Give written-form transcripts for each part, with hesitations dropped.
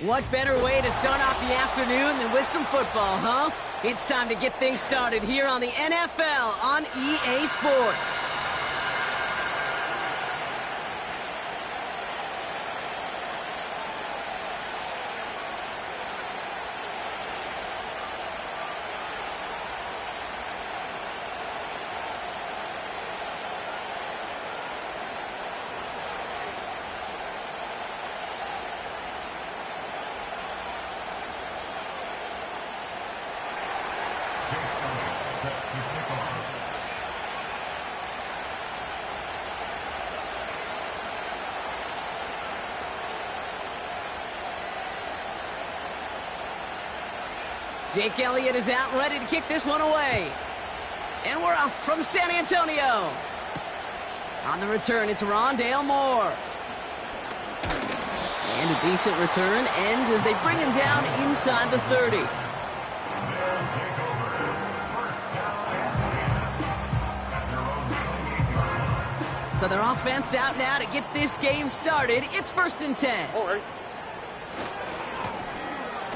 What better way to start off the afternoon than with some football, huh? It's time to get things started here on the NFL on EA Sports. Jake Elliott is out and ready to kick this one away. And we're off from San Antonio. On the return, it's Rondale Moore. And a decent return ends as they bring him down inside the 30. So their offense out now to get this game started. It's 1st and 10. All right.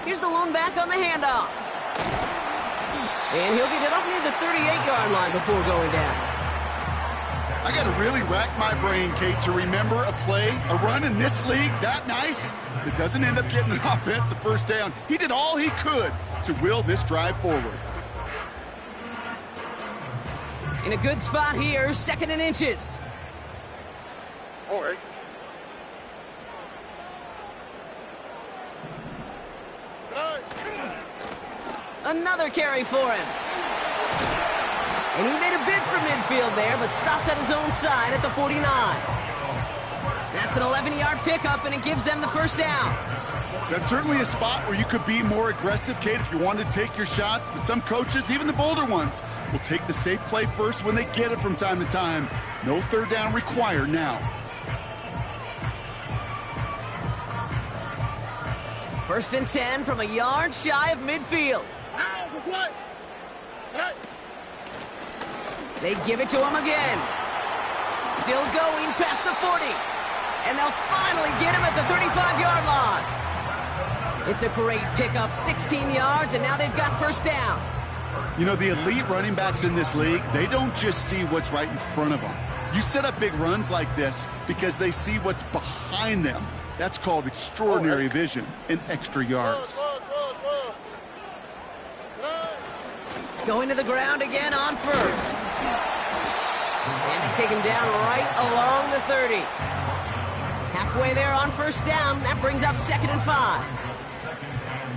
Here's the lone back on the handoff. And he'll get it up near the 38-yard line before going down. I got to really rack my brain, Kate, to remember a play, a run in this league that nice that doesn't end up getting an offensive first down. He did all he could to will this drive forward. In a good spot here, 2nd and inches. All right. Another carry for him. And he made a bid for midfield there, but stopped on his own side at the 49. That's an 11-yard pickup, and it gives them the first down. That's certainly a spot where you could be more aggressive, Kate, if you wanted to take your shots. But some coaches, even the bolder ones, will take the safe play first when they get it from time to time. No third down required now. 1st and 10 from a yard shy of midfield. They give it to him again. Still going past the 40. And they'll finally get him at the 35-yard line. It's a great pickup, 16 yards, and now they've got first down. You know, the elite running backs in this league, they don't just see what's right in front of them. You set up big runs like this because they see what's behind them. That's called extraordinary vision and extra yards. Going to the ground again on first. And they take him down right along the 30. Halfway there on first down. That brings up 2nd and 5.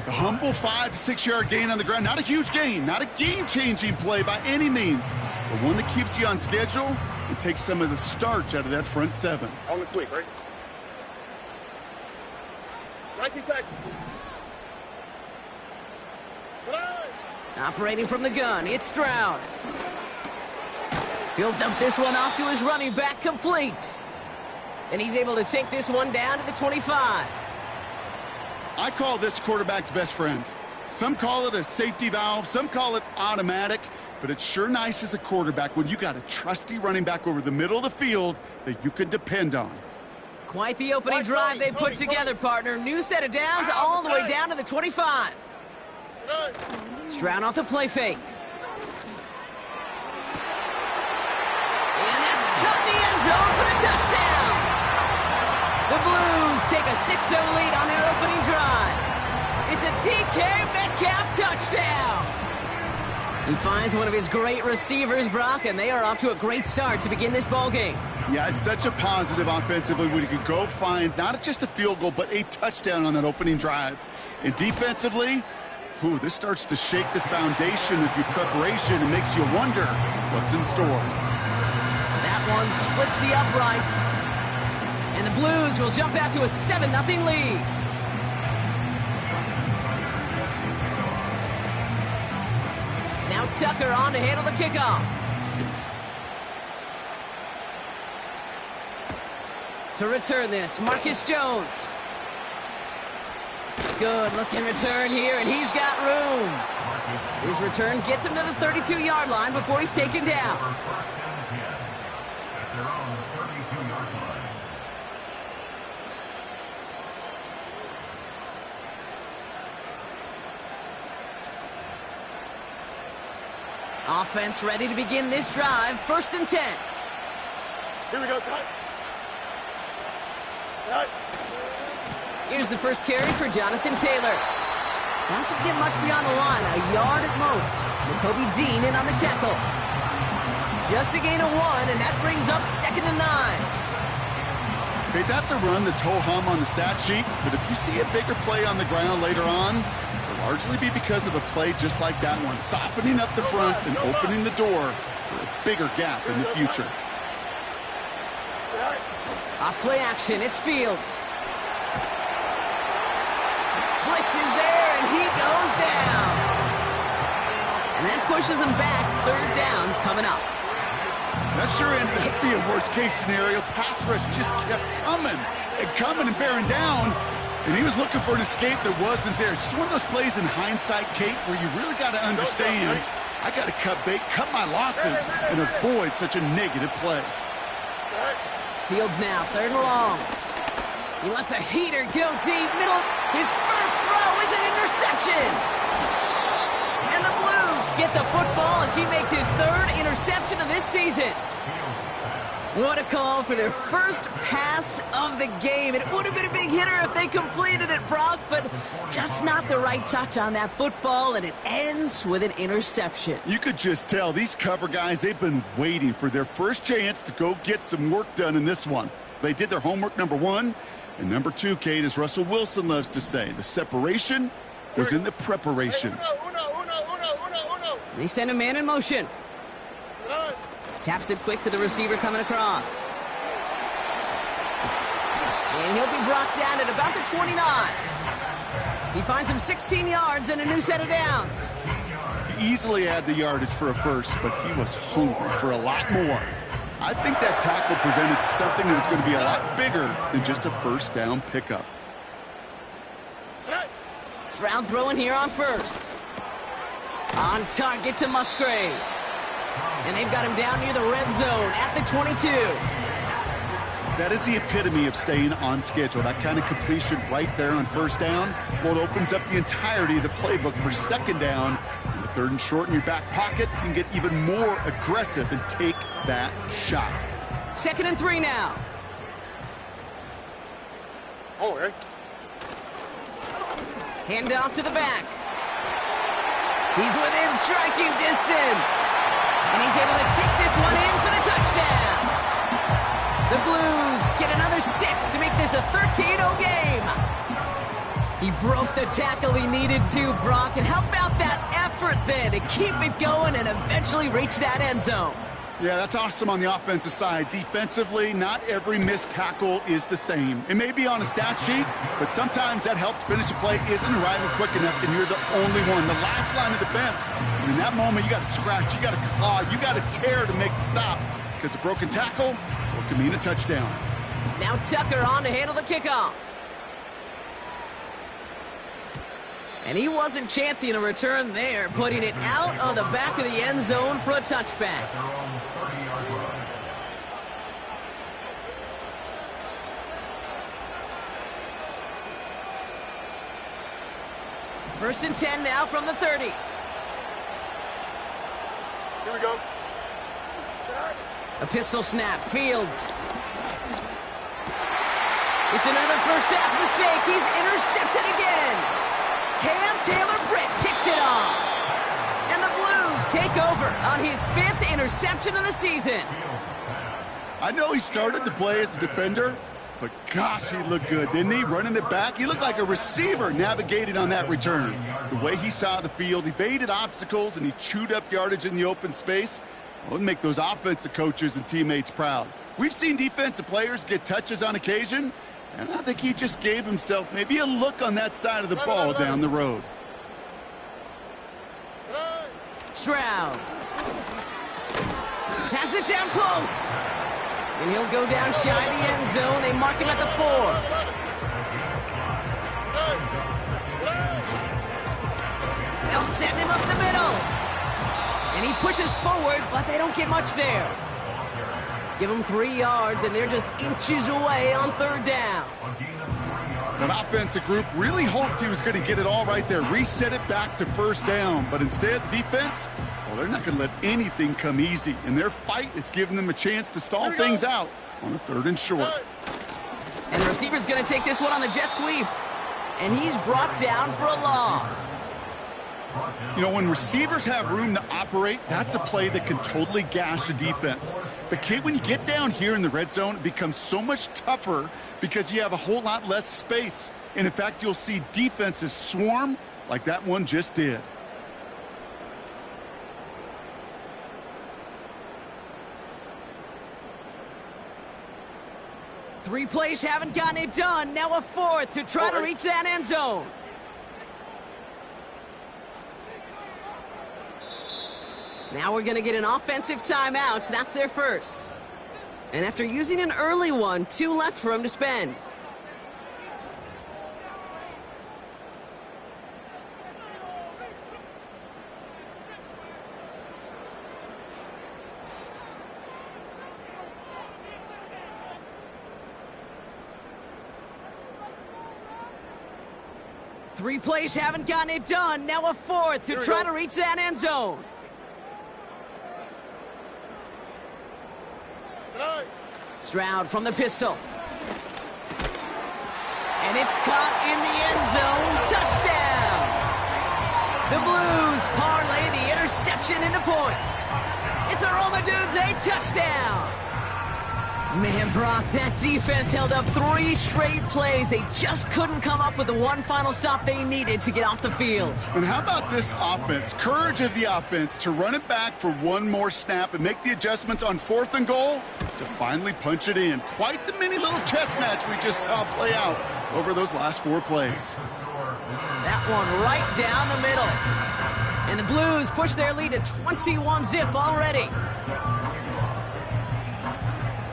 A humble 5 to 6 yard gain on the ground. Not a huge gain, not a game-changing play by any means, but one that keeps you on schedule and takes some of the starch out of that front 7. On the quick, right? Operating from the gun, it's Stroud. He'll dump this one off to his running back, complete. And he's able to take this one down to the 25. I call this quarterback's best friend. Some call it a safety valve, some call it automatic, but it's sure nice as a quarterback when you got a trusty running back over the middle of the field that you can depend on. Quite the opening drive they put together, partner. New set of downs all the way down to the 25. Stroud off the play fake. And that's caught in the end zone for the touchdown. The Blues take a 6-0 lead on their opening drive. It's a DK Metcalf touchdown. He finds one of his great receivers, Brock, and they are off to a great start to begin this ballgame. Yeah, it's such a positive offensively when you could go find not just a field goal, but a touchdown on that opening drive. And defensively, this starts to shake the foundation of your preparation and makes you wonder what's in store. That one splits the uprights. And the Blues will jump out to a 7-0 lead. Now Tucker on to handle the kickoff. To return this, Marcus Jones. Good looking return here, and he's got room. His return gets him to the 32-yard line before he's taken down. Offense ready to begin this drive. 1st and 10. Here we go, son. Here's the first carry for Jonathan Taylor. Doesn't get much beyond the line, a yard at most. Nakobe Dean in on the tackle. Just a gain of 1, and that brings up 2nd and 9. Okay, that's a run that's ho-hum on the stat sheet, but if you see a bigger play on the ground later on, it'll largely be because of a play just like that one, softening up the front and opening the door for a bigger gap in the future. Off play action, it's Fields. Blitz is there, and he goes down. And that pushes him back. 3rd down coming up. That sure ended up being worst-case scenario. Pass rush just kept coming and bearing down, and he was looking for an escape that wasn't there. Just one of those plays in hindsight, Kate, where you really got to understand, I got to cut bait, cut my losses, and avoid such a negative play. Fields now, 3rd and long. He lets a heater go deep. Middle, his first throw is an interception. And the Blues get the football as he makes his 3rd interception of this season. What a call for their first pass of the game. It would have been a big hitter if they completed it, Brock, but just not the right touch on that football, and it ends with an interception. You could just tell these cover guys, they've been waiting for their first chance to go get some work done in this one. They did their homework, number 1, and number 2, Kate, as Russell Wilson loves to say, the separation was in the preparation. They send a man in motion. Taps it quick to the receiver coming across. And he'll be brought down at about the 29. He finds him 16 yards and a new set of downs. He easily had the yardage for a first, but he was hungry for a lot more. I think that tackle prevented something that was going to be a lot bigger than just a 1st down pickup. Stroud throwing here on 1st. On target to Musgrave. And they've got him down near the red zone at the 22. That is the epitome of staying on schedule. That kind of completion right there on 1st down, well, it opens up the entirety of the playbook for 2nd down. And the 3rd and short in your back pocket, you can get even more aggressive and take that shot. 2nd and 3 now. Oh, Eric. Hand off to the back. He's within striking distance. And he's able to take this one in for the touchdown. The Blues get another 6 to make this a 13-0 game. He broke the tackle he needed to, Brock. And how about that effort then to keep it going and eventually reach that end zone? Yeah, that's awesome on the offensive side. Defensively, not every missed tackle is the same. It may be on a stat sheet, but sometimes that help to finish a play isn't arriving quick enough, and you're the only one. The last line of defense, and in that moment, you got to scratch, you got to claw, you got to tear to make the stop, because a broken tackle, well, can mean a touchdown. Now Tucker on to handle the kickoff. And he wasn't chancing a return there, putting it out of the back of the end zone for a touchback. First and 10 now from the 30. Here we go. A pistol snap, Fields. It's another first half mistake. He's intercepted again. Cam Taylor-Britt picks it off. And the Blues take over on his 5th interception of the season. I know he started the play as a defender, but gosh, he looked good, didn't he? Running it back, he looked like a receiver navigating on that return. The way he saw the field, he evaded obstacles, and he chewed up yardage in the open space. Well, it'd make those offensive coaches and teammates proud. We've seen defensive players get touches on occasion, and I think he just gave himself maybe a look on that side of the ball down the road. Stroud. Pass it down close. And he'll go down shy of the end zone. They mark him at the 4. They'll send him up the middle. And he pushes forward, but they don't get much there. Give them 3 yards, and they're just inches away on 3rd down. That offensive group really hoped he was going to get it all right there, reset it back to first down. But instead, the defense, well, they're not going to let anything come easy. And their fight is giving them a chance to stall things out on a 3rd and short. And the receiver's going to take this one on the jet sweep. And he's brought down for a loss. You know, when receivers have room to operate, that's a play that can totally gash a defense. But, Kate, when you get down here in the red zone, it becomes so much tougher because you have a whole lot less space. And, in fact, you'll see defenses swarm like that one just did. Three plays haven't gotten it done. Now a 4th to try to reach that end zone. Now we're going to get an offensive timeout. So that's their first. And after using an early one, 2 left for him to spend. Three plays haven't gotten it done. Now a 4th to try to reach that end zone. Stroud from the pistol. And it's caught in the end zone. Touchdown! The Blues parlay the interception into points. It's a Roma Dudes, a touchdown! Man, Brock, that defense held up 3 straight plays. They just couldn't come up with the one final stop they needed to get off the field. And how about this offense? Courage of the offense to run it back for one more snap and make the adjustments on 4th and goal to finally punch it in. Quite the mini little chess match we just saw play out over those last 4 plays. That one right down the middle. And the Blues push their lead to 21-zip already.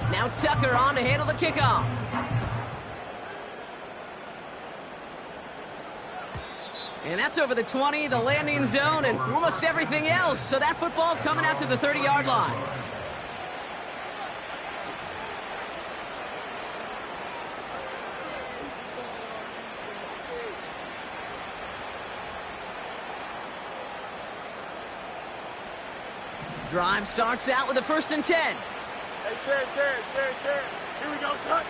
Now Tucker on to handle the kickoff. And that's over the 20, the landing zone, and almost everything else. So that football coming out to the 30-yard line. Drive starts out with a 1st and 10. Hey, Terry. Here we go, son.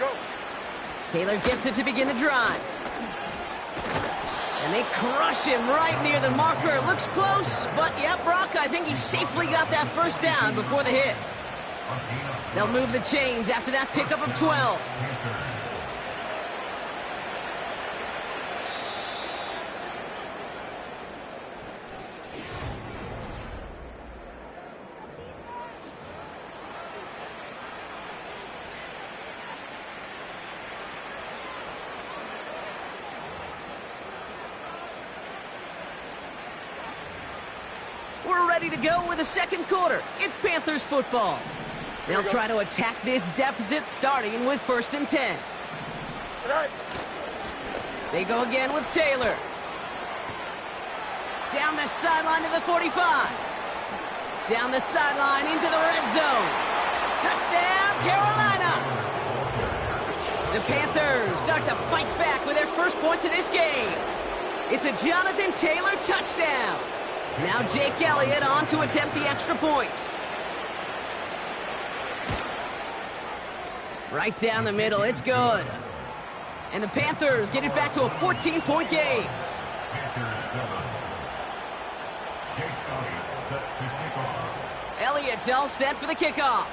Go. Taylor gets it to begin the drive. And they crush him right near the marker. Looks close, but yeah, Brock, I think he safely got that 1st down before the hit. They'll move the chains after that pickup of 12. We're ready to go with the 2nd quarter. It's Panthers football. They'll try to attack this deficit starting with 1st and 10. They go again with Taylor. Down the sideline to the 45. Down the sideline into the red zone. Touchdown, Carolina! The Panthers start to fight back with their first points of this game. It's a Jonathan Taylor touchdown. Now Jake Elliott on to attempt the extra point. Right down the middle, it's good. And the Panthers get it back to a 14-point game. Elliott's all set for the kickoff.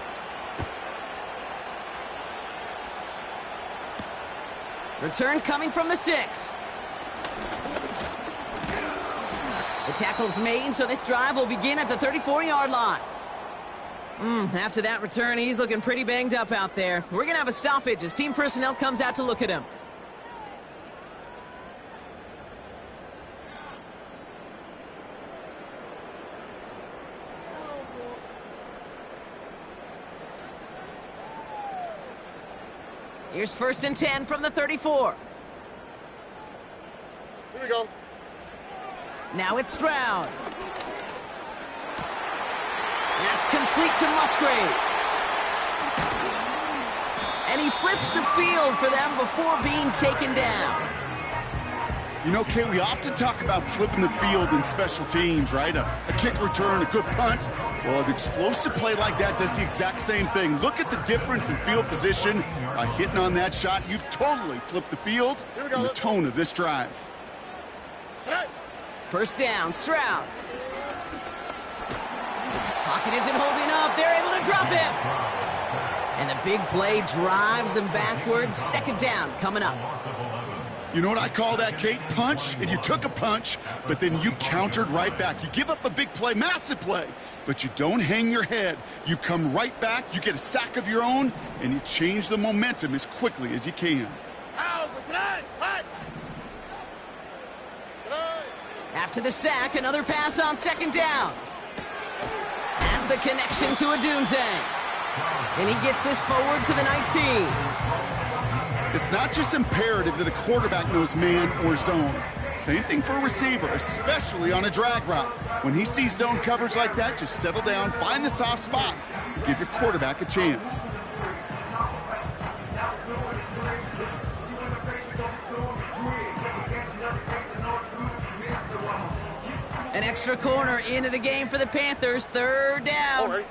Return coming from the 6. The tackle's made, so this drive will begin at the 34-yard line. After that return, he's looking pretty banged up out there. We're going to have a stoppage as team personnel comes out to look at him. Here's 1st and 10 from the 34. Here we go. Now it's Stroud. That's complete to Musgrave. And he flips the field for them before being taken down. You know, Kate, we often talk about flipping the field in special teams, right? A kick return, a good punt. Well, an explosive play like that does the exact same thing. Look at the difference in field position. By hitting on that shot, you've totally flipped the field and the tone of this drive. First down, Stroud. Pocket isn't holding up. They're able to drop him. And the big play drives them backwards. Second down coming up. You know what I call that, Kate? Punch, and you took a punch, but then you countered right back. You give up a big play, massive play, but you don't hang your head. You come right back, you get a sack of your own, and you change the momentum as quickly as you can. After the sack, another pass on second down. Has the connection to Odunze. And he gets this forward to the 19. It's not just imperative that a quarterback knows man or zone. Same thing for a receiver, especially on a drag route. When he sees zone coverage like that, just settle down, find the soft spot, and give your quarterback a chance. An extra corner into the game for the Panthers. Third down. Right.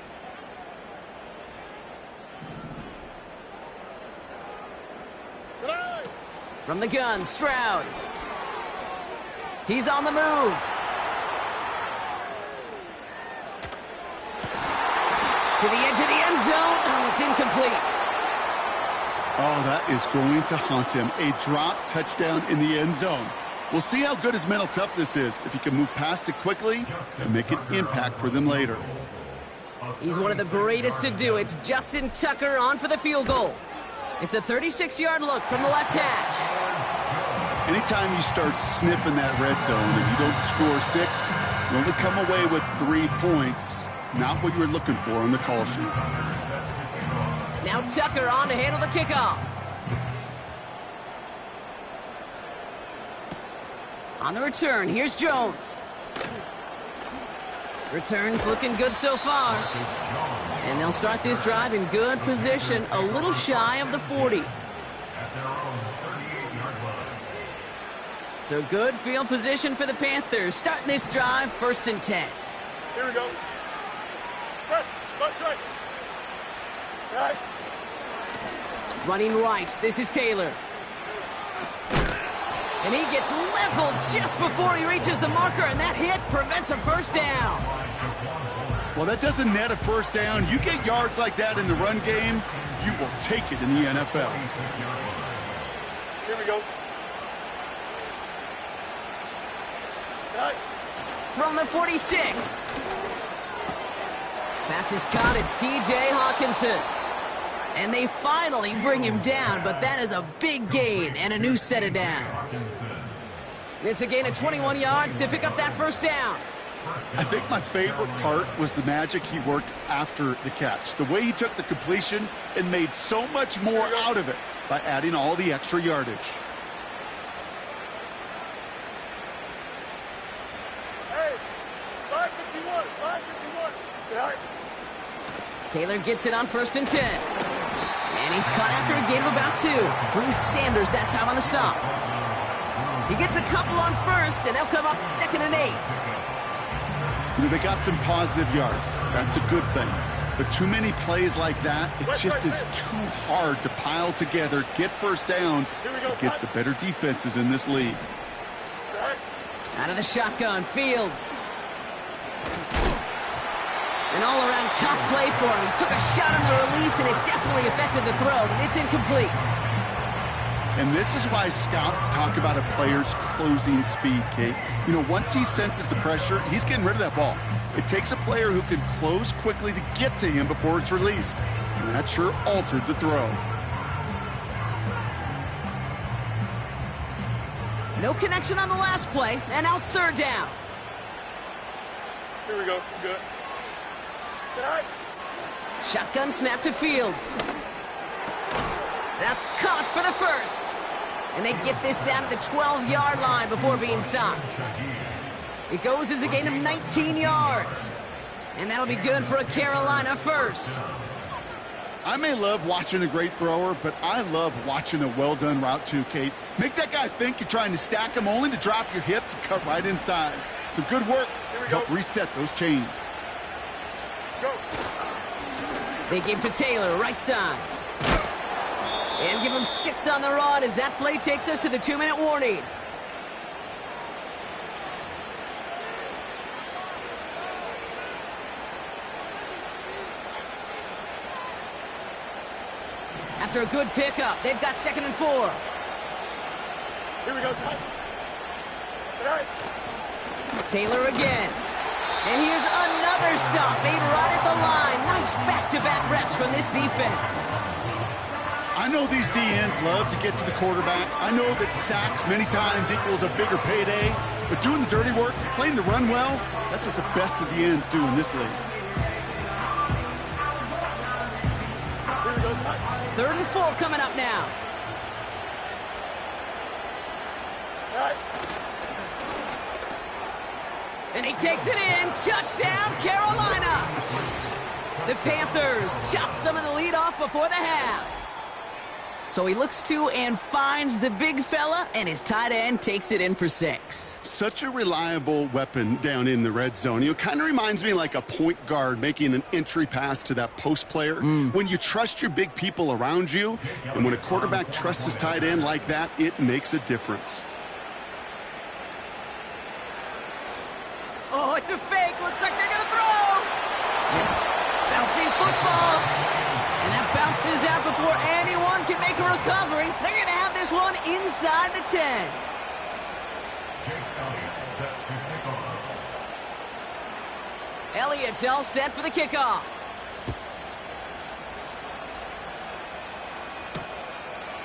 From the gun, Stroud. He's on the move. To the edge of the end zone. Oh, it's incomplete. Oh, that is going to haunt him. A drop touchdown in the end zone. We'll see how good his mental toughness is, if he can move past it quickly and make an impact for them later. He's one of the greatest to do. It's Justin Tucker on for the field goal. It's a 36-yard look from the left hash. Anytime you start sniffing that red zone and you don't score 6, you only come away with 3 points. Not what you were looking for on the call sheet. Now Tucker on to handle the kickoff. On the return, here's Jones. Return's looking good so far. And they'll start this drive in good position, a little shy of the 40. So good field position for the Panthers. Starting this drive, 1st and 10. Here we go. Press, left straight. Right. Running right, this is Taylor. And he gets leveled just before he reaches the marker, and that hit prevents a first down. Well, that doesn't net a first down. You get yards like that in the run game, you will take it in the NFL. Here we go. Right. From the 46. Pass is caught, it's T.J. Hawkinson. And they finally bring him down, but that is a big gain and a new set of downs. It's a gain of 21 yards to pick up that first down. I think my favorite part was the magic he worked after the catch. The way he took the completion and made so much more out of it by adding all the extra yardage. Hey, 551, 551. Right. Taylor gets it on 1st and 10. And he's caught after a gain of about 2. Bruce Sanders that time on the stop. He gets a couple on 1st, and they'll come up 2nd and 8. You know, they got some positive yards. That's a good thing. But too many plays like that, it just is too hard to pile together, get first downs against the better defenses in this league. Right. Out of the shotgun, Fields. An all-around tough play for him. He took a shot on the release, and it definitely affected the throw. It's incomplete. And this is why scouts talk about a player's closing speed, Kate. You know, once he senses the pressure, he's getting rid of that ball. It takes a player who can close quickly to get to him before it's released. And that sure altered the throw. No connection on the last play, and now it's 3rd down. Here we go. Good. Right. Shotgun snap to Fields. That's caught for the first. And they get this down to the 12-yard line before being stopped. It goes as a gain of 19 yards. And that'll be good for a Carolina first. I may love watching a great thrower, but I love watching a well-done route too, Kate. Make that guy think you're trying to stack him only to drop your hips and cut right inside. Some good work to help reset those chains. Go. They give to Taylor, right side. And give him 6 on the run as that play takes us to the 2-minute warning. After a good pickup, they've got 2nd and 4. Here we go, son. All right. Taylor again. And here's another stop made right at the line. Nice back-to-back reps from this defense. I know these DNs love to get to the quarterback. I know that sacks many times equals a bigger payday. But doing the dirty work, playing the run well, that's what the best of the ends do in this league. Here we go, son. 3rd and 4 coming up now. All right. And he takes it in. Touchdown, Carolina. The Panthers chop some of the lead off before the half. So he looks to and finds the big fella, and his tight end takes it in for 6. Such a reliable weapon down in the red zone. It kind of reminds me like a point guard making an entry pass to that post player. When you trust your big people around you, and when a quarterback trusts his tight end like that, it makes a difference. Oh, it's a fake. Looks like they're going to throw. Bouncing football. And that bounces out before anyone can make a recovery. They're going to have this one inside the 10. Elliott's all set for the kickoff.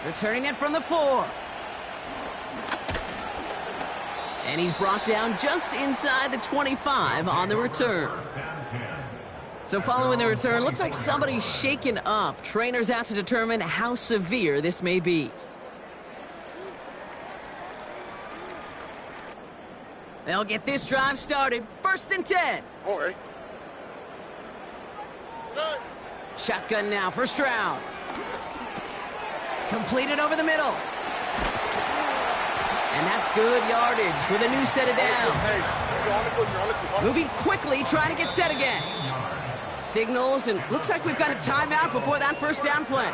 Returning it from the 4. And he's brought down just inside the 25 on the return. So following the return, looks like somebody's shaken up. Trainers out to determine how severe this may be. They'll get this drive started. 1st and 10. All right. Good. Shotgun now, 1st round. Completed over the middle. And that's good yardage with a new set of downs. Hey, you're on the foot, you're on the foot. Moving quickly, trying to get set again. Signals, and looks like we've got a timeout before that 1st down play.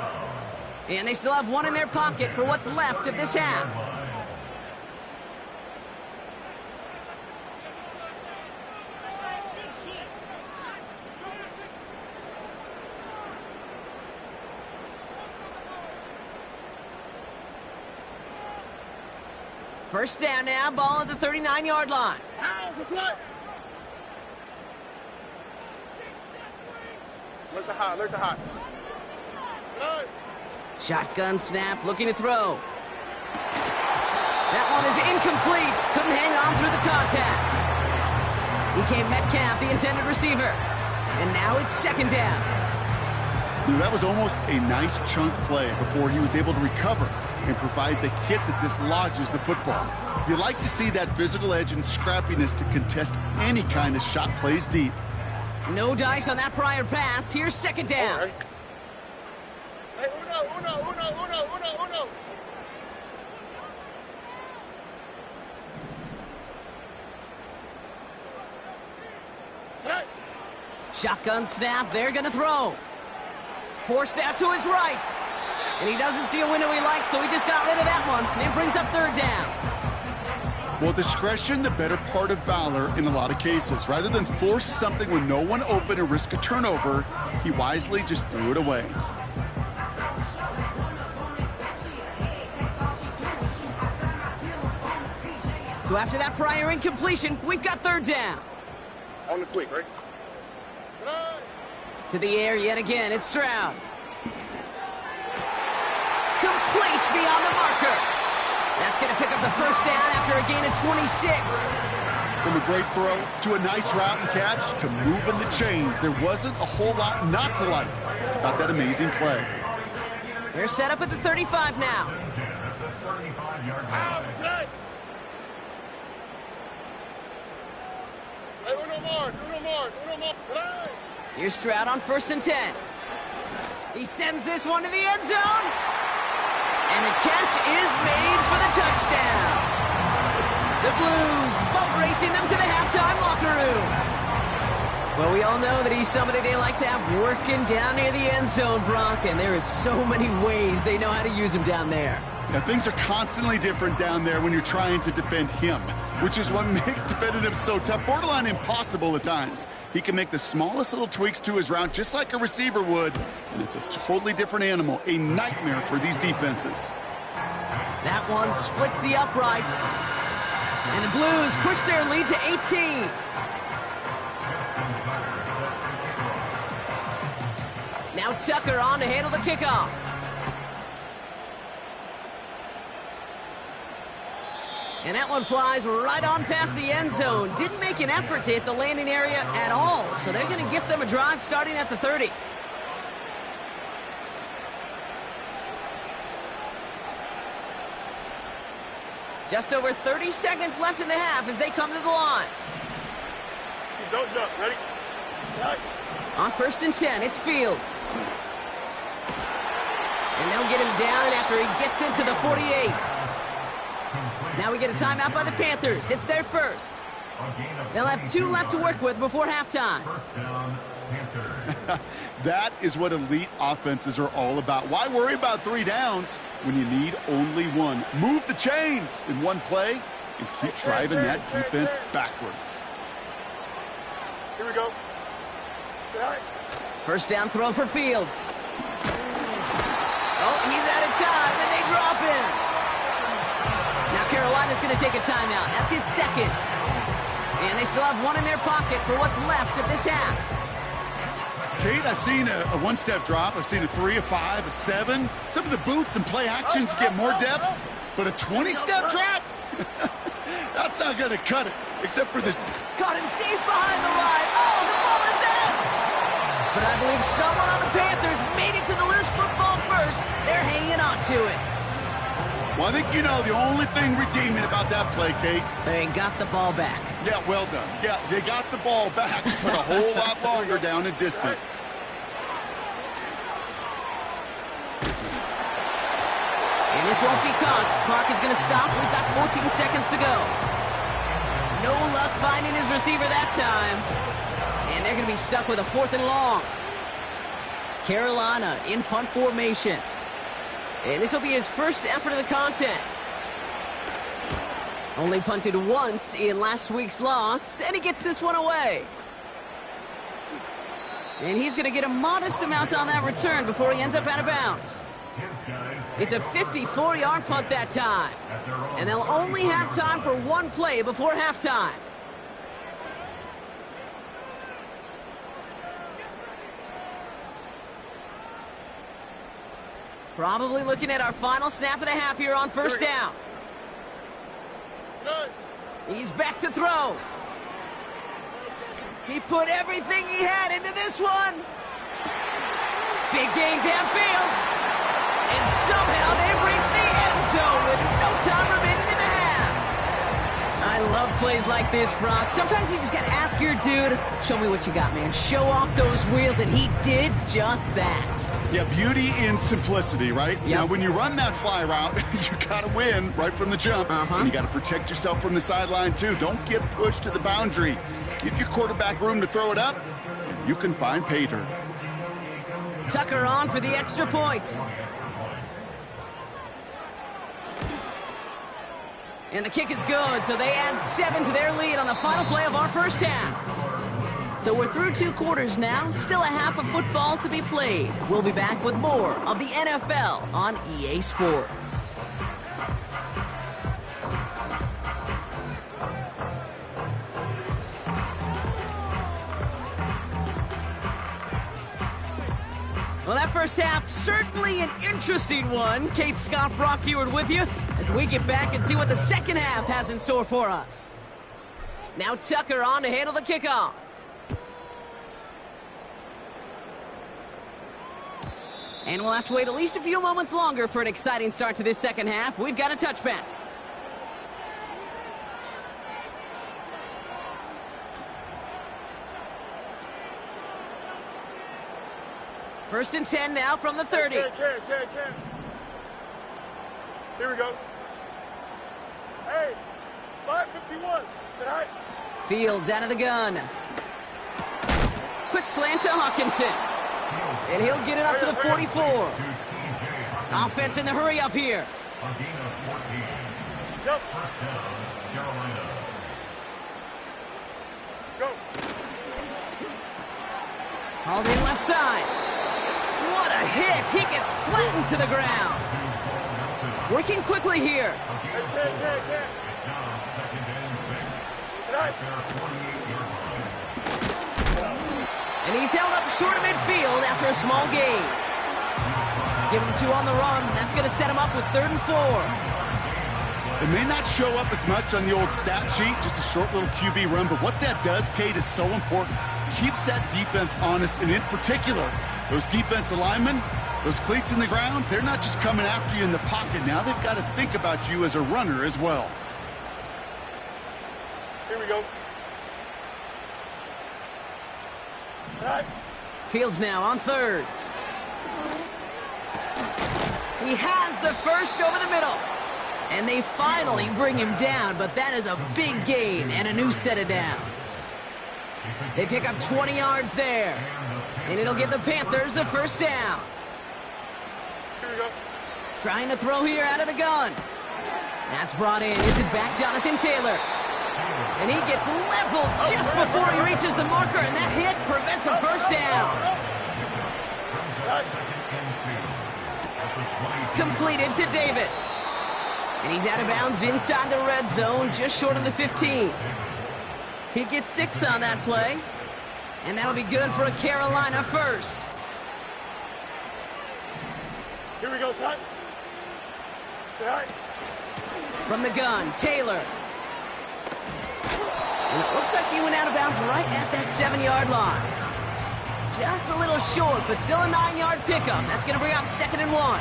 And they still have 1 in their pocket for what's left of this half. First down now, ball at the 39-yard line. Look the hot, look the hot. Good. Shotgun snap, looking to throw. That one is incomplete. Couldn't hang on through the contact. DK Metcalf, the intended receiver. And now it's 2nd down. That was almost a nice chunk play before he was able to recover and provide the hit that dislodges the football. You like to see that physical edge and scrappiness to contest any kind of shot plays deep. No dice on that prior pass. Here's 2nd down. All right. Hey, uno. Hey. Shotgun snap. They're going to throw. Forced out to his right. And he doesn't see a window he likes, so he just got rid of that one. And it brings up 3rd down. Well, discretion, the better part of valor in a lot of cases. Rather than force something when no one open and risk a turnover, he wisely just threw it away. So after that prior incompletion, we've got 3rd down. On the quick, right? To the air yet again, it's Stroud. Complete beyond the marker. That's going to pick up the 1st down after a gain of 26. From a great throw to a nice route and catch to moving the chains, there wasn't a whole lot not to like about that amazing play. They're set up at the 35 now. Outside. Hey, uno more. Hey. Here's Stroud on 1st and 10. He sends this one to the end zone. And the catch is made for the touchdown. The Blues boat racing them to the halftime locker room. Well, we all know that he's somebody they like to have working down near the end zone, Brock, and there is so many ways they know how to use him down there. Yeah, things are constantly different down there when you're trying to defend him, which is what makes defending him so tough, borderline impossible at times. He can make the smallest little tweaks to his route just like a receiver would, and it's a totally different animal, a nightmare for these defenses. That one splits the uprights, and the Blues push their lead to 18. Now Tucker on to handle the kickoff. And that one flies right on past the end zone. Didn't make an effort to hit the landing area at all, so they're going to gift them a drive starting at the 30. Just over 30 seconds left in the half as they come to the line. Don't jump. Ready? Right. On 1st and 10, it's Fields. And they'll get him down after he gets into the 48. Now we get a timeout by the Panthers. It's their first. They'll have 2 left to work with before halftime. That is what elite offenses are all about. Why worry about 3 downs when you need only 1? Move the chains in one play and keep driving that defense backwards. Here we go. Right. First down throw for Fields. Oh, he's out of time, and they drop him. Now Carolina's going to take a timeout. That's its second. And they still have 1 in their pocket for what's left of this half. Kate, I've seen a 1-step drop. I've seen a 3, a 5, a 7. Some of the boots and play actions get more depth. But a 20-step drop? That's not going to cut it, except for this. Caught him deep behind the line. Oh, the ball is out! But I believe someone on the Panthers made it to the loose football first. They're hanging on to it. Well, I think you know the only thing redeeming about that play, Kate. They got the ball back. Yeah, well done. Yeah, they got the ball back, but a whole lot longer down in distance. And this won't be caught. Clark is going to stop. We've got 14 seconds to go. No luck finding his receiver that time. And they're going to be stuck with a 4th and long. Carolina in punt formation. And this will be his first effort of the contest. Only punted once in last week's loss, and he gets this one away. And he's going to get a modest amount on that return before he ends up out of bounds. It's a 54-yard punt that time. And they'll only have time for 1 play before halftime. Probably looking at our final snap of the half here on 1st down. He's back to throw. He put everything he had into this one. Big gain downfield. And somehow they've reached the end zone with no time remaining in the half. I love plays like this, Brock. Sometimes you just got to ask your dude, show me what you got, man. Show off those wheels, and he did just that. Yeah, beauty in simplicity, right? Yep. Now, when you run that fly route, you got to win right from the jump. And you got to protect yourself from the sideline, too. Don't get pushed to the boundary. Give your quarterback room to throw it up, and you can find pay dirt. Tucker on for the extra point. And the kick is good, so they add 7 to their lead on the final play of our first half. So we're through 2 quarters now, still a half of football to be played. We'll be back with more of the NFL on EA Sports. Well, that first half, certainly an interesting one. Kate Scott, Brock Huard with you as we get back and see what the second half has in store for us. Now Tucker on to handle the kickoff. And we'll have to wait at least a few moments longer for an exciting start to this second half. We've got a touchback. First and 10 now from the 30. Here we go. Hey, 551. Sit high. Fields out of the gun. Quick slant to Hawkinson. And he'll get it up to the 44. Offense in the hurry up here. Yep. Go. Hauled in left side. What a hit! He gets flattened to the ground. Working quickly here. Hey. Sit high. And he's held up short of midfield after a small gain. Give him 2 on the run. That's going to set him up with 3rd and 4. It may not show up as much on the old stat sheet, just a short little QB run, but what that does, Kate, is so important. Keeps that defense honest, and in particular, those defensive linemen, those cleats in the ground, they're not just coming after you in the pocket. Now they've got to think about you as a runner as well. Here we go. Sit high. Fields now on 3rd. He has the first over the middle. And they finally bring him down, but that is a big gain and a new set of downs. They pick up 20 yards there. And it'll give the Panthers a first down. Here we go. Trying to throw here out of the gun. That's brought in. It's his back, Jonathan Taylor. And he gets leveled just before he reaches the marker, and that hit prevents a first down. Completed to Davis. And he's out of bounds inside the red zone, just short of the 15. He gets 6 on that play. And that'll be good for a Carolina first. Here we go, son. Sit high. From the gun, Taylor. And it looks like he went out of bounds right at that 7-yard line. Just a little short, but still a 9-yard pickup. That's going to bring up 2nd and 1.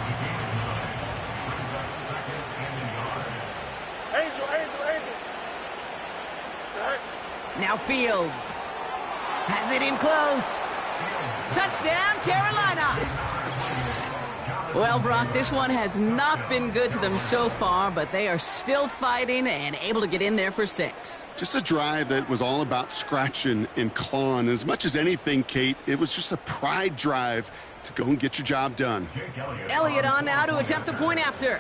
Angel. Sit high. Now Fields has it in close. Touchdown, Carolina. Well, Brock, this one has not been good to them so far, but they are still fighting and able to get in there for 6. Just a drive that was all about scratching and clawing. As much as anything, Kate, it was just a pride drive to go and get your job done. Elliott on now to attempt the point after.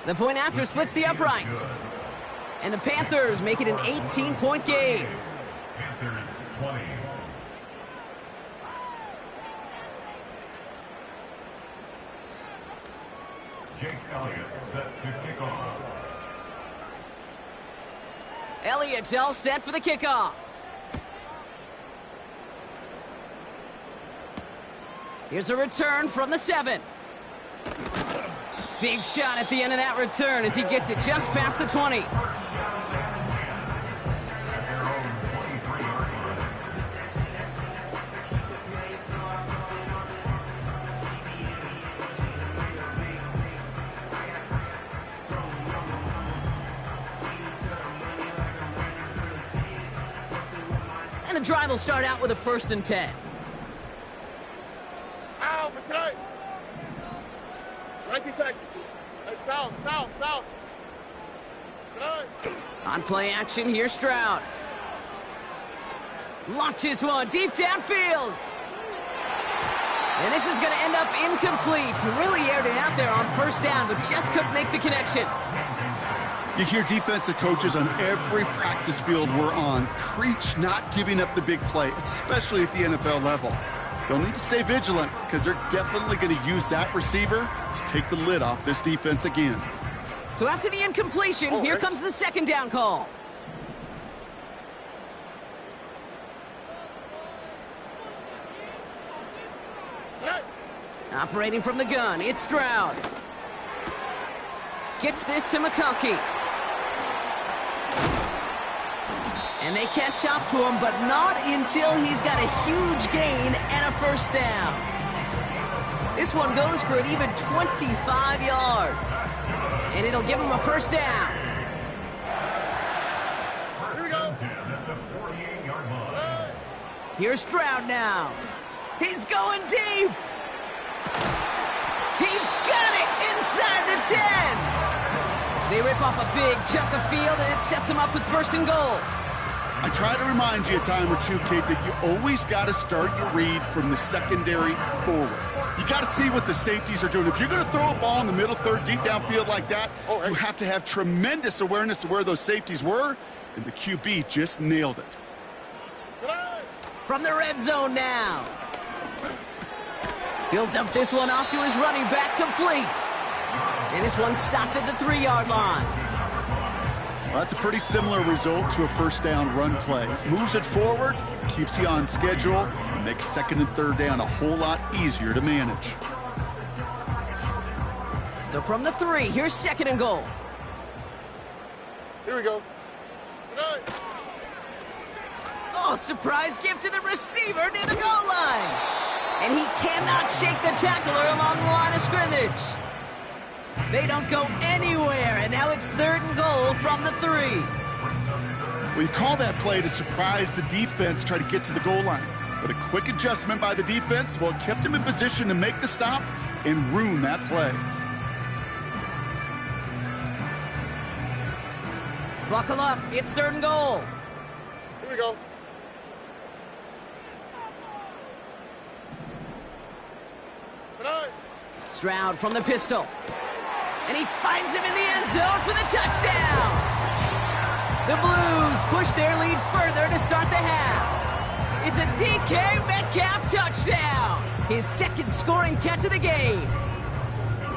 The point after splits the uprights. And the Panthers make it an 18-point game. Panthers 20. Jake Elliott set to kick off. Elliott's all set for the kickoff. Here's a return from the 7. Big shot at the end of that return as he gets it just past the 20. And the drive will start out with a 1st and 10. Ow, beside. Righty taxi. Hey, south. Good. On play action, here's Stroud. Launches one deep downfield. And this is going to end up incomplete. He really aired it out there on 1st down, but just couldn't make the connection. You hear defensive coaches on every practice field we're on preach not giving up the big play, especially at the NFL level. They'll need to stay vigilant because they're definitely going to use that receiver to take the lid off this defense again. So after the incompletion, here comes the 2nd down call. Operating from the gun, it's Stroud. Gets this to McConkey. And they catch up to him, but not until he's got a huge gain and a 1st down. This one goes for an even 25 yards. And it'll give him a 1st down. Here we go. Here's Stroud now. He's going deep. He's got it inside the 10. They rip off a big chunk of field, and it sets them up with 1st and goal. I try to remind you a time or two, Kate, that you always got to start your read from the secondary forward. You got to see what the safeties are doing. If you're going to throw a ball in the middle third, deep downfield like that, you have to have tremendous awareness of where those safeties were, and the QB just nailed it. From the red zone now. He'll dump this one off to his running back, complete. And this one stopped at the 3-yard line. Well, that's a pretty similar result to a 1st down run play. Moves it forward, keeps you on schedule, and makes 2nd and 3rd down a whole lot easier to manage. So from the 3, here's 2nd and goal. Here we go. Oh, surprise gift to the receiver near the goal line. And he cannot shake the tackler along the line of scrimmage. They don't go anywhere, and now it's 3rd and goal from the 3. Well, you call that play to surprise the defense, try to get to the goal line. But a quick adjustment by the defense, well, it kept him in position to make the stop and ruin that play. Buckle up, it's 3rd and goal. Here we go. Stroud from the pistol. And he finds him in the end zone for the touchdown. The Blues push their lead further to start the half. It's a DK Metcalf touchdown. His 2nd scoring catch of the game.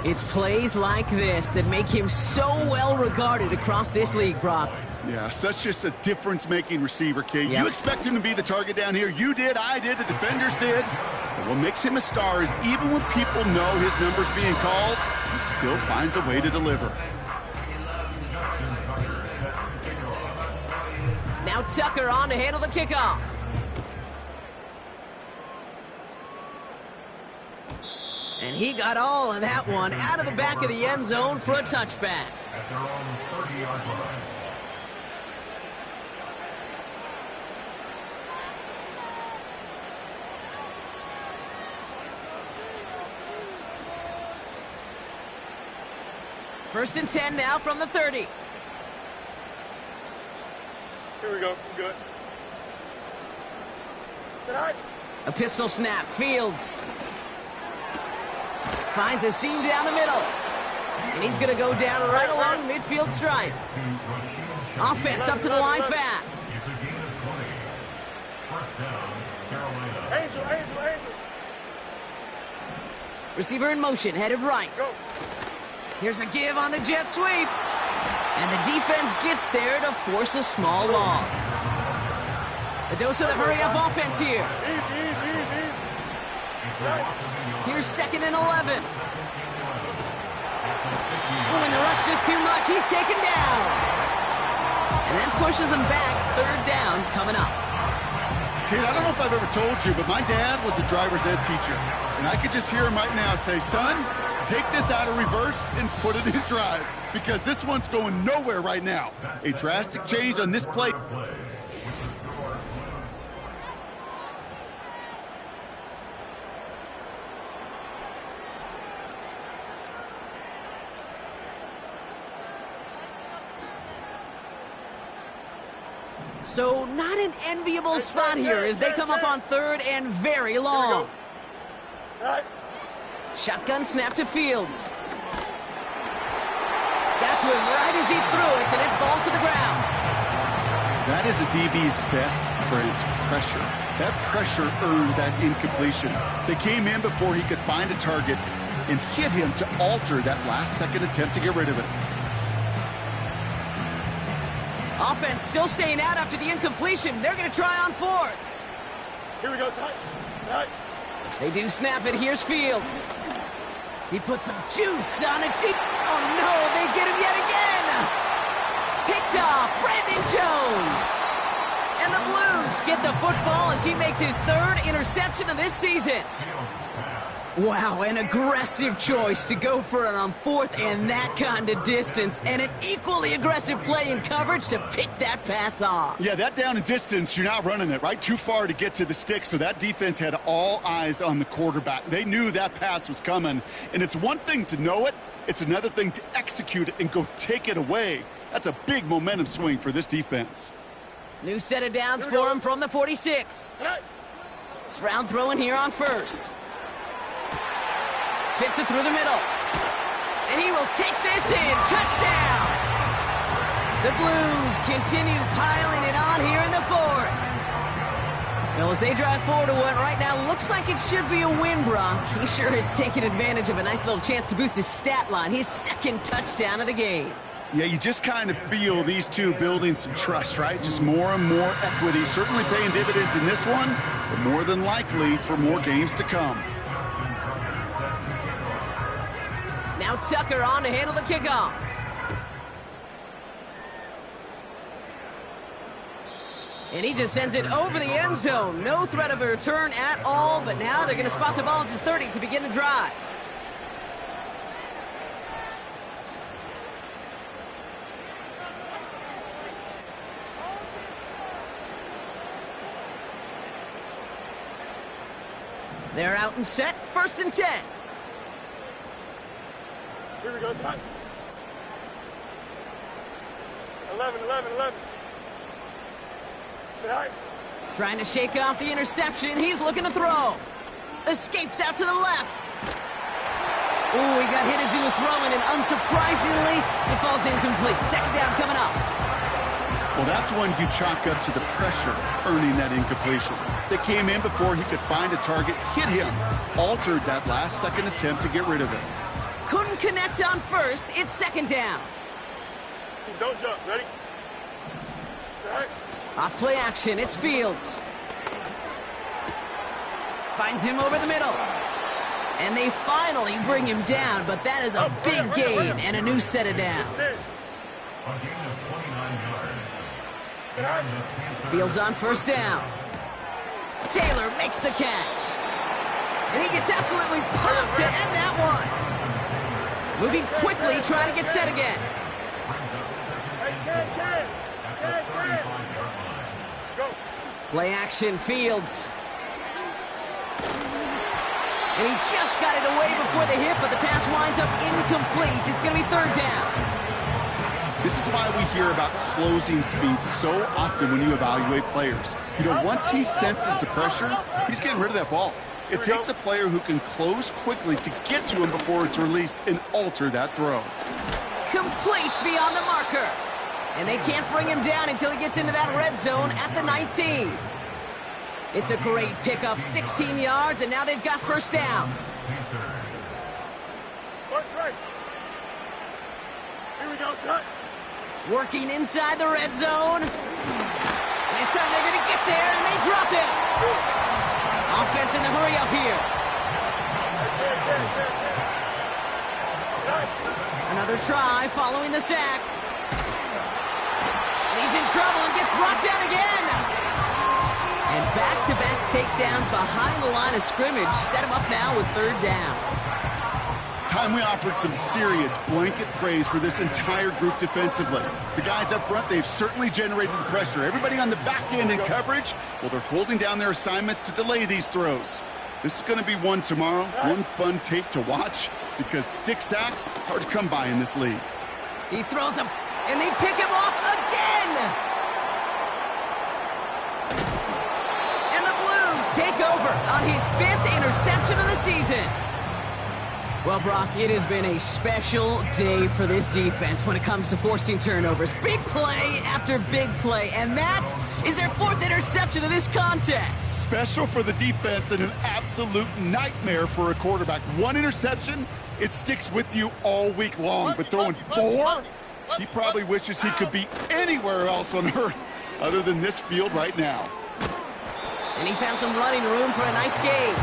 It's plays like this that make him so well regarded across this league, Brock. Yeah, such just a difference-making receiver, Kate. Yep. You expect him to be the target down here. You did, I did, the defenders did. But what makes him a star is even when people know his number's being called, he still finds a way to deliver. Now Tucker on to handle the kickoff. And he got all of that one out of the back of the end zone for a touchback. At their own 30-yard line. First and 10 now from the 30. Here we go. I'm good. Sit high. A pistol snap. Fields finds a seam down the middle. And he's going to go down right along the midfield stripe. Offense up to the line fast. It's a gain of 20. First down, Carolina. Angel. Receiver in motion, headed right. Go. Here's a give on the jet sweep. And the defense gets there to force a small loss. A dose of the hurry-up offense here. Easy. Here's 2nd and 11. When the rush is too much, he's taken down. And that pushes him back. 3rd down coming up. Kate, I don't know if I've ever told you, but my dad was a driver's ed teacher. And I could just hear him right now say, son, take this out of reverse and put it in drive. Because this one's going nowhere right now. A drastic change on this play. So not an enviable spot here as they come up on 3rd and very long. Right. Shotgun snap to Fields. Got to him right as he threw it, and it falls to the ground. That is a DB's best friend, pressure. That pressure earned that incompletion. They came in before he could find a target and hit him to alter that last-second attempt to get rid of it. Offense still staying out after the incompletion. They're going to try on 4th. Here we go. Right. They do snap it. Here's Fields. He put some juice on it deep. Oh, no, they get him yet again. Picked off Brandon Jones. And the Blues get the football as he makes his 3rd interception of this season. Wow, an aggressive choice to go for it on fourth and that kind of distance, and an equally aggressive play in coverage to pick that pass off. Yeah, that down and distance, you're not running it, right? Too far to get to the stick, so that defense had all eyes on the quarterback. They knew that pass was coming, and it's one thing to know it, it's another thing to execute it and go take it away. That's a big momentum swing for this defense. New set of downs for him from the 46. Stroud throwing here on first. Fits it through the middle. And he will take this in. Touchdown! The Blues continue piling it on here in the fourth. Well, as they drive forward to what right now looks like it should be a win, Brock, he sure has taken advantage of a nice little chance to boost his stat line. His second touchdown of the game. Yeah, you just kind of feel these two building some trust, right? Just more and more equity. Certainly paying dividends in this one, but more than likely for more games to come. Now Tucker on to handle the kickoff. And he just sends it over the end zone. No threat of a return at all, but now they're going to spot the ball at the 30 to begin the drive. They're out and set, 1st and 10. Here we go, son. 11. Right. Trying to shake off the interception. He's looking to throw. Escapes out to the left. Ooh, he got hit as he was throwing, and unsurprisingly, it falls incomplete. 2nd down coming up. Well, that's one you chalk up to the pressure earning that incompletion. They came in before he could find a target, hit him, altered that last-second attempt to get rid of it. Couldn't connect on first. It's 2nd down. Don't jump. Ready? Right. Off play action. It's Fields. Finds him over the middle. And they finally bring him down, but that is a big gain and a new set of downs. A gain of 29 yards. Fields on 1st down. Taylor makes the catch. And he gets absolutely popped to end that one. Moving quickly, trying to get set again. Go. Play action, Fields. And he just got it away before the hit, but the pass winds up incomplete. It's going to be 3rd down. This is why we hear about closing speed so often when you evaluate players. You know, once he senses the pressure, he's getting rid of that ball. It takes a player who can close quickly to get to him before it's released and alter that throw. Complete beyond the marker. And they can't bring him down until he gets into that red zone at the 19. It's a great pickup, 16 yards, and now they've got 1st down. Watch right. Here we go, son. Working inside the red zone. This time they're going to get there, and they drop it. Offense in the hurry up here. Another try following the sack. And he's in trouble and gets brought down again. And back-to-back takedowns behind the line of scrimmage set him up now with 3rd down. Time we offered some serious blanket praise for this entire group defensively. The guys up front, they've certainly generated the pressure. Everybody on the back end in coverage, well, they're holding down their assignments to delay these throws. This is going to be one tomorrow, one fun tape to watch, because 6 sacks, hard to come by in this league. He throws him, and they pick him off again! And the Blues take over on his 5th interception of the season. Well, Brock, it has been a special day for this defense when it comes to forcing turnovers. Big play after big play, and that is their 4th interception of this contest. Special for the defense and an absolute nightmare for a quarterback. 1 interception, it sticks with you all week long, but throwing 4, he probably wishes he could be anywhere else on earth other than this field right now. And he found some running room for a nice gain.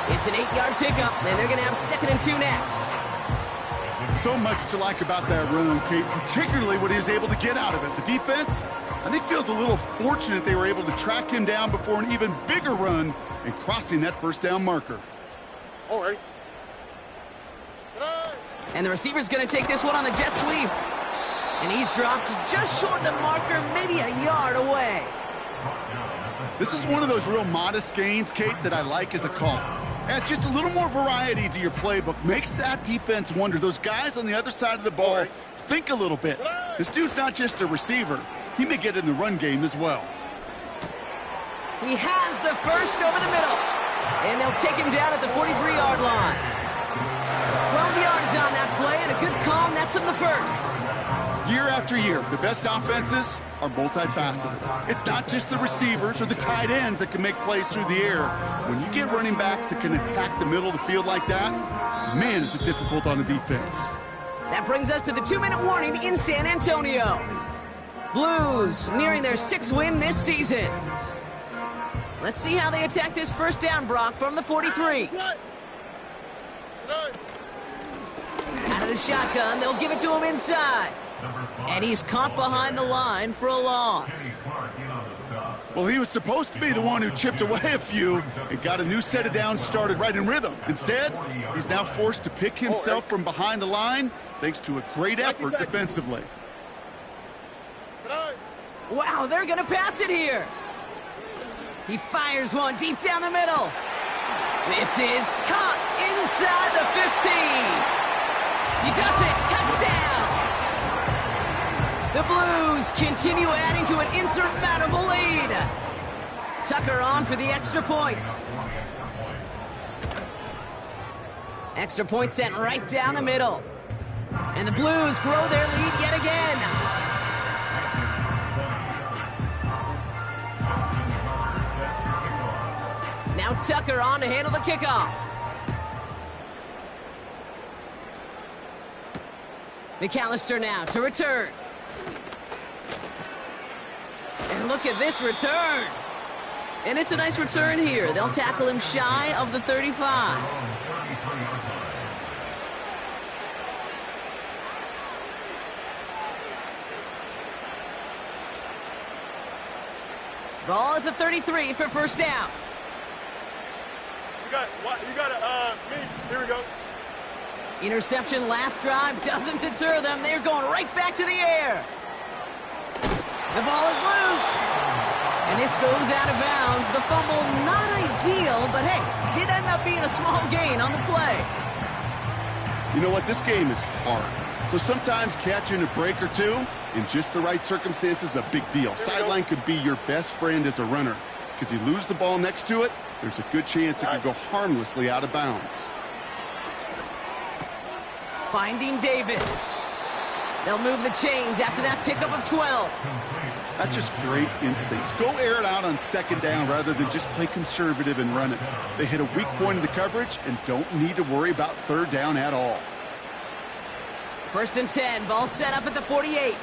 It's an 8-yard pickup, and they're going to have 2nd and 2 next. So much to like about that run, Kate, particularly what he was able to get out of it. The defense, I think, feels a little fortunate they were able to track him down before an even bigger run and crossing that 1st down marker. All right. And the receiver's going to take this one on the jet sweep. And he's dropped just short of the marker, maybe a yard away. This is one of those real modest gains, Kate, that I like as a call. Adds just a little more variety to your playbook. Makes that defense wonder. Those guys on the other side of the ball think a little bit. This dude's not just a receiver. He may get in the run game as well. He has the first over the middle. And they'll take him down at the 43-yard line. 12 yards on that play, and a good call nets him the first. Year after year, the best offenses are multifaceted. It's not just the receivers or the tight ends that can make plays through the air. When you get running backs that can attack the middle of the field like that, man, is it difficult on the defense. That brings us to the 2-minute warning in San Antonio. Blues nearing their 6th win this season. Let's see how they attack this first down, Brock, from the 43. Out of the shotgun, they'll give it to him inside. And he's caught behind the line for a loss. Well, he was supposed to be the one who chipped away a few and got a new set of downs started right in rhythm. Instead, he's now forced to pick himself from behind the line thanks to a great effort defensively. Wow, they're going to pass it here. He fires one deep down the middle. This is caught inside the 15. He does it. Touchdown. The Blues continue adding to an insurmountable lead. Tucker on for the extra point. Extra point sent right down the middle. And the Blues grow their lead yet again. Now Tucker on to handle the kickoff. McAllister now to return. And look at this return. And it's a nice return here. They'll tackle him shy of the 35. Ball at the 33 for first down. You got me. Here we go. Interception last drive doesn't deter them. They're going right back to the air. The ball is loose. And this goes out of bounds. The fumble, not ideal, but hey, did end up being a small gain on the play. You know what? This game is hard. So sometimes catching a break or two in just the right circumstances is a big deal. Sideline could be your best friend as a runner because you lose the ball next to it, there's a good chance it could go harmlessly out of bounds. Finding Davis. They'll move the chains after that pickup of 12. That's just great instincts. Go air it out on second down rather than just play conservative and run it. They hit a weak point in the coverage and don't need to worry about third down at all. First and 10, ball set up at the 48. Here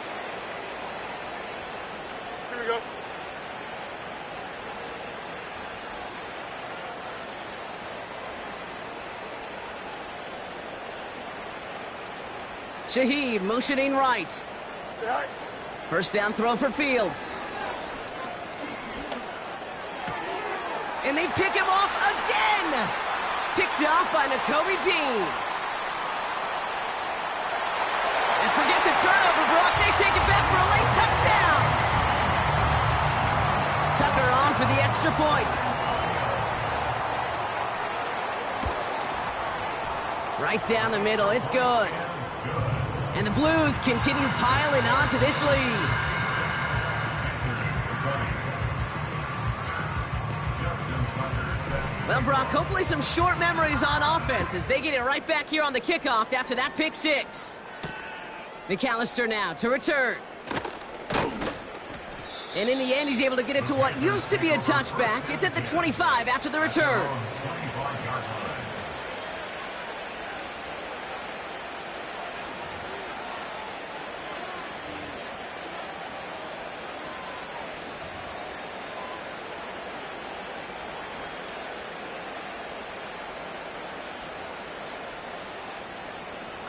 we go. Shaheed motioning right. First down throw for Fields. And they pick him off again. Picked off by Nakobe Dean. And forget the turnover, Brock. They take it back for a late touchdown. Tucker on for the extra point. Right down the middle. It's good. And the Blues continue piling on to this lead. Well, Brock, hopefully some short memories on offense as they get it right back here on the kickoff after that pick six. McAllister now to return. And in the end, he's able to get it to what used to be a touchback. It's at the 25 after the return.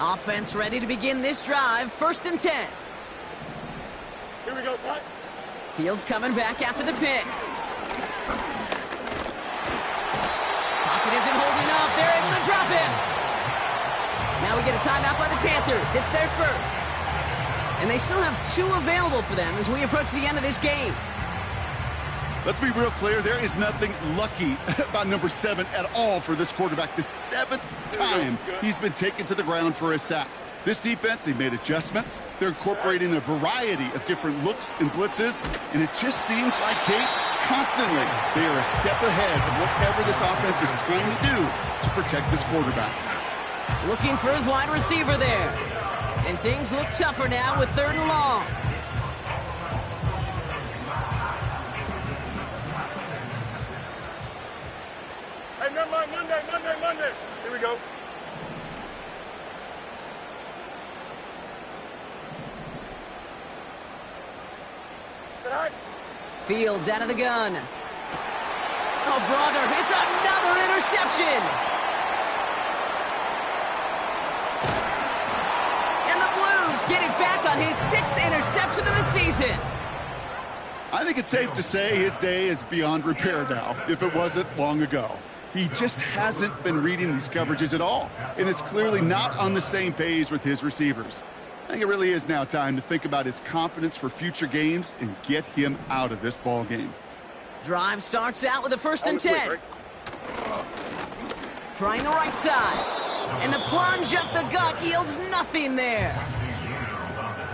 Offense ready to begin this drive. First and 10. Here we go, son. Fields coming back after the pick. Pocket isn't holding up. They're able to to drop him. Now we get a timeout by the Panthers. It's their first. And they still have 2 available for them as we approach the end of this game. Let's be real clear. There is nothing lucky about number 7 at all for this quarterback. The 7th time he's been taken to the ground for a sack. This defense, they made adjustments. They're incorporating a variety of different looks and blitzes, and it just seems like, Kate, constantly they are a step ahead of whatever this offense is trying to do to protect this quarterback. Looking for his wide receiver there. And things look tougher now with 3rd and long. Hey, never mind, Monday. Here we go. Sit high. Fields out of the gun. Oh, brother, it's another interception. And the Blues get it back on his 6th interception of the season. I think it's safe to say his day is beyond repair now, if it wasn't long ago. He just hasn't been reading these coverages at all, and it's clearly not on the same page with his receivers. I think it really is now time to think about his confidence for future games and get him out of this ball game. Drive starts out with a 1st and 10. Trying the right side. And the plunge up the gut yields nothing there.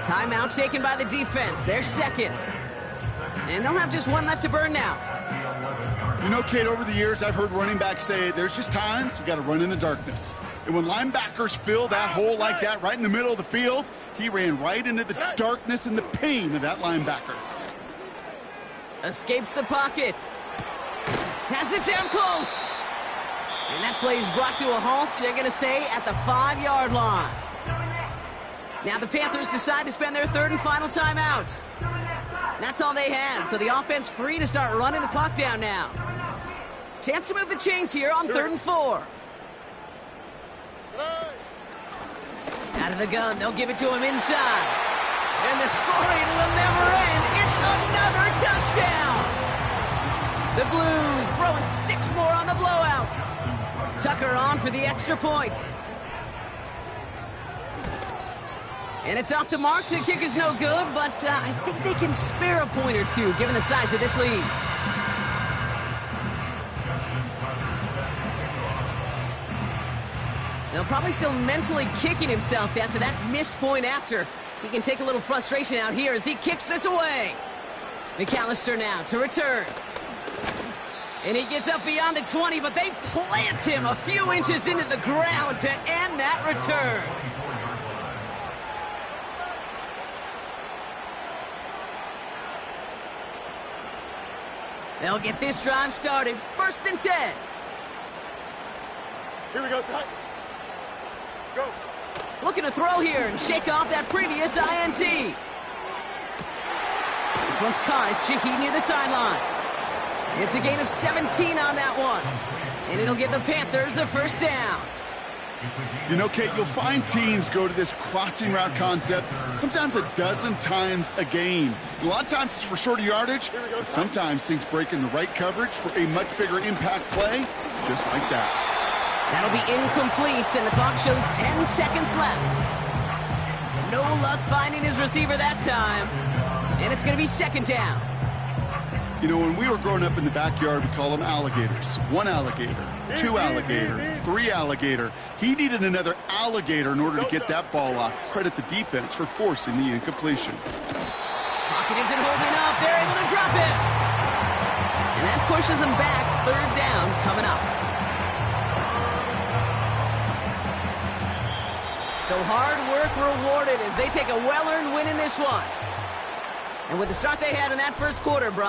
Timeout taken by the defense. Their 2nd. And they'll have just 1 left to burn now. You know, Kate, over the years, I've heard running backs say there's just times you got to run in the darkness. And when linebackers fill that hole like that right in the middle of the field, he ran right into the darkness and the pain of that linebacker. Escapes the pocket. Has it down close. And that play is brought to a halt, they're going to say, at the 5-yard line. Now the Panthers decide to spend their 3rd and final timeout. That's all they had, so the offense free to start running the clock down now. Chance to move the chains here on 3rd and 4. Out of the gun, they'll give it to him inside. And the scoring will never end. It's another touchdown. The Blues throwing 6 more on the blowout. Tucker on for the extra point. And it's off the mark. The kick is no good, but I think they can spare a point or 2 given the size of this lead. Now probably still mentally kicking himself after that missed point after. He can take a little frustration out here as he kicks this away. McAllister now to return. And he gets up beyond the 20, but they plant him a few inches into the ground to end that return. They'll get this drive started. 1st and 10. Here we go, side. Go. Looking to throw here and shake off that previous INT. This one's caught. It's Shaheed near the sideline. It's a gain of 17 on that one. And it'll give the Panthers a 1st down. You know, Kate, you'll find teams go to this crossing route concept sometimes a dozen times a game. A lot of times it's for shorter yardage, but sometimes things break in the right coverage for a much bigger impact play, just like that. That'll be incomplete, and the clock shows 10 seconds left. No luck finding his receiver that time. And it's going to be 2nd down. You know, when we were growing up in the backyard, we call them alligators. 1 alligator, 2 alligator, 3 alligator. He needed another alligator in order to get that ball off. Credit the defense for forcing the incompletion. Pocket isn't holding up. They're able to drop him. And that pushes them back. 3rd down coming up. So hard work rewarded as they take a well-earned win in this one. And with the start they had in that 1st quarter, Brock,